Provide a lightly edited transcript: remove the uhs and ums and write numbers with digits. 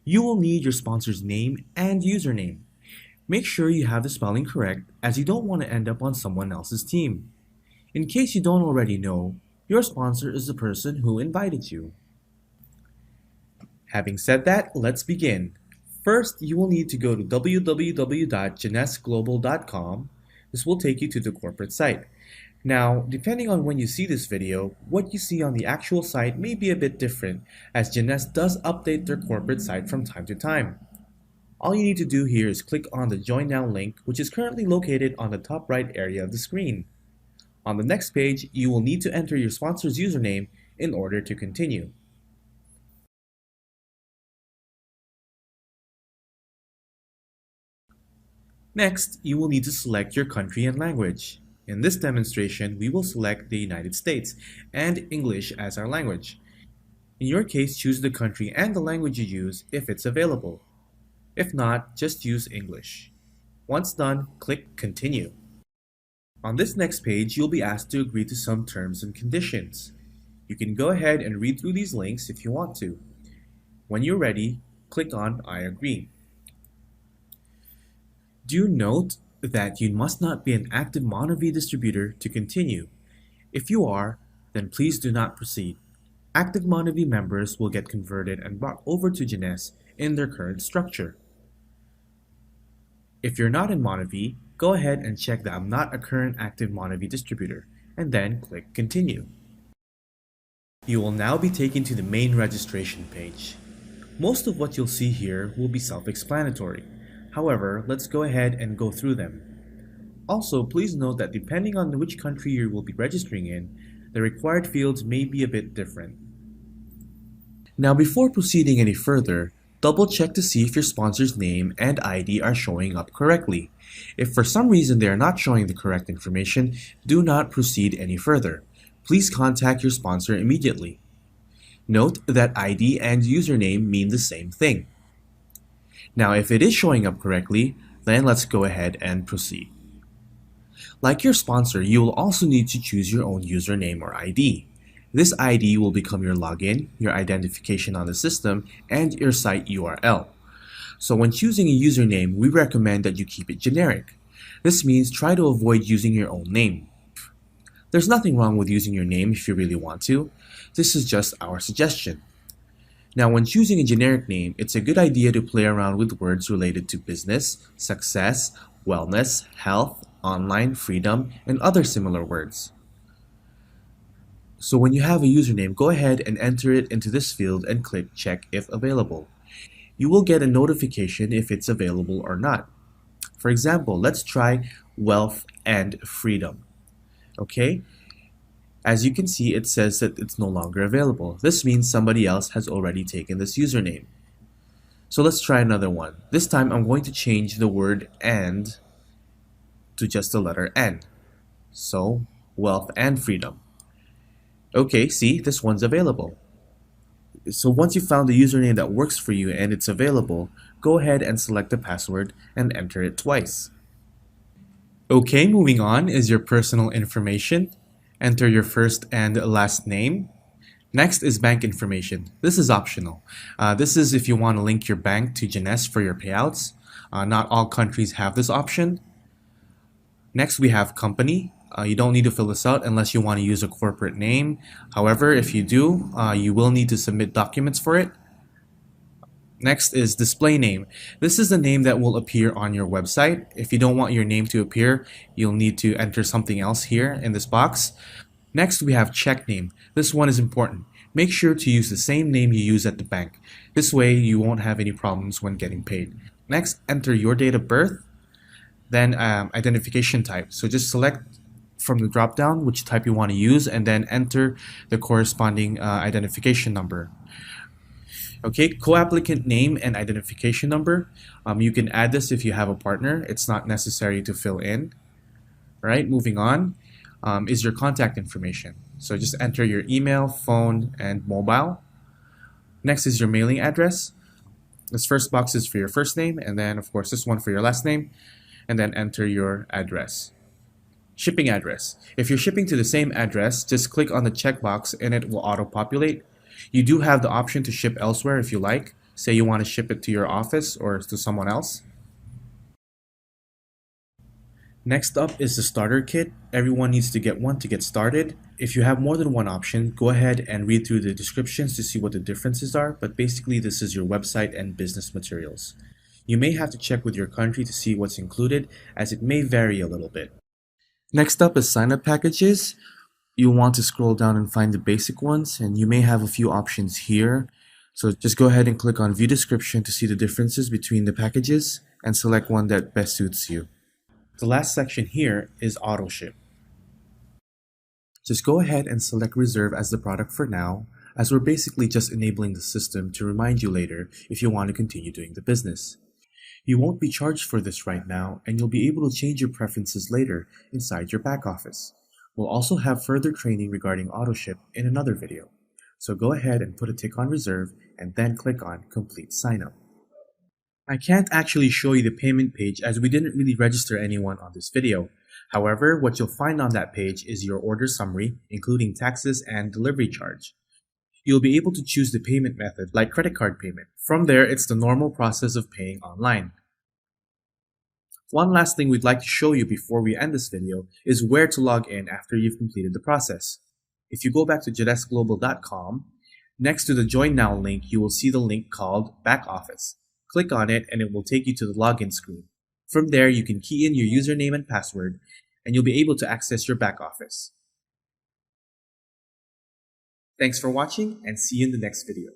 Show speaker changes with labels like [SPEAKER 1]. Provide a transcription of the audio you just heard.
[SPEAKER 1] You will need your sponsor's name and username. Make sure you have the spelling correct as you don't want to end up on someone else's team. In case you don't already know, your sponsor is the person who invited you. Having said that, let's begin. First, you will need to go to www.jeunesseglobal.com. This will take you to the corporate site. Now, depending on when you see this video, what you see on the actual site may be a bit different, as Jeunesse does update their corporate site from time to time. All you need to do here is click on the Join Now link, which is currently located on the top right area of the screen. On the next page, you will need to enter your sponsor's username in order to continue. Next, you will need to select your country and language. In this demonstration, we will select the United States and English as our language. In your case, choose the country and the language you use if it's available. If not, just use English. Once done, click Continue. On this next page, you'll be asked to agree to some terms and conditions. You can go ahead and read through these links if you want to. When you're ready, click on I agree. Do note that you must not be an active MonoV distributor to continue. If you are, then please do not proceed. Active MonoV members will get converted and brought over to Jeunesse in their current structure. If you're not in MonoV, go ahead and check that I'm not a current active MonoV distributor, and then click Continue. You will now be taken to the main registration page. Most of what you'll see here will be self-explanatory. However, let's go ahead and go through them. Also, please note that depending on which country you will be registering in, the required fields may be a bit different. Now, before proceeding any further, double check to see if your sponsor's name and ID are showing up correctly. If for some reason they are not showing the correct information, do not proceed any further. Please contact your sponsor immediately. Note that ID and username mean the same thing. Now, if it is showing up correctly, then let's go ahead and proceed. Like your sponsor, you will also need to choose your own username or ID. This ID will become your login, your identification on the system, and your site URL. So when choosing a username, we recommend that you keep it generic. This means try to avoid using your own name. There's nothing wrong with using your name if you really want to. This is just our suggestion. Now, when choosing a generic name, it's a good idea to play around with words related to business, success, wellness, health, online, freedom, and other similar words. So when you have a username, go ahead and enter it into this field and click Check if available. You will get a notification if it's available or not. For example, let's try wealth and freedom. Okay? As you can see, it says that it's no longer available. This means somebody else has already taken this username. So let's try another one. This time I'm going to change the word and to just the letter N. So, wealth and freedom. Okay, see, this one's available. So once you found the username that works for you and it's available, go ahead and select the password and enter it twice. Okay, moving on is your personal information. Enter your first and last name. Next is bank information. This is optional. This is if you want to link your bank to Jeunesse for your payouts. Not all countries have this option. Next, we have company. You don't need to fill this out unless you want to use a corporate name. However, if you do, you will need to submit documents for it. Next is display name. This is the name that will appear on your website. If you don't want your name to appear, you'll need to enter something else here in this box. Next, we have check name. This one is important. Make sure to use the same name you use at the bank. This way, you won't have any problems when getting paid. Next, enter your date of birth, then identification type. So just select from the drop-down which type you want to use and then enter the corresponding identification number. Okay, co-applicant name and identification number. You can add this if you have a partner. It's not necessary to fill in. All right, moving on is your contact information. So just enter your email, phone, and mobile. Next is your mailing address. This first box is for your first name, and then of course this one for your last name, and then enter your address. Shipping address. If you're shipping to the same address, just click on the checkbox and it will auto-populate. You do have the option to ship elsewhere if you like, Say you want to ship it to your office or to someone else. Next up is the starter kit. Everyone needs to get one to get started. If you have more than one option, go ahead and read through the descriptions to see what the differences are, but basically this is your website and business materials. You may have to check with your country to see what's included, as it may vary a little bit. Next up is sign-up packages. You'll want to scroll down and find the basic ones, and you may have a few options here. So just go ahead and click on view description to see the differences between the packages and select one that best suits you. The last section here is auto ship. Just go ahead and select reserve as the product for now, as we're basically just enabling the system to remind you later if you want to continue doing the business. You won't be charged for this right now, and you'll be able to change your preferences later inside your back office. We'll also have further training regarding AutoShip in another video. So go ahead and put a tick on reserve and then click on complete sign-up. I can't actually show you the payment page as we didn't really register anyone on this video. However, what you'll find on that page is your order summary, including taxes and delivery charge. You'll be able to choose the payment method like credit card payment. From there, it's the normal process of paying online. One last thing we'd like to show you before we end this video is where to log in after you've completed the process. If you go back to JeunesseGlobal.com, next to the Join Now link, you will see the link called Back Office. Click on it and it will take you to the login screen. From there, you can key in your username and password, and you'll be able to access your back office. Thanks for watching, and see you in the next video.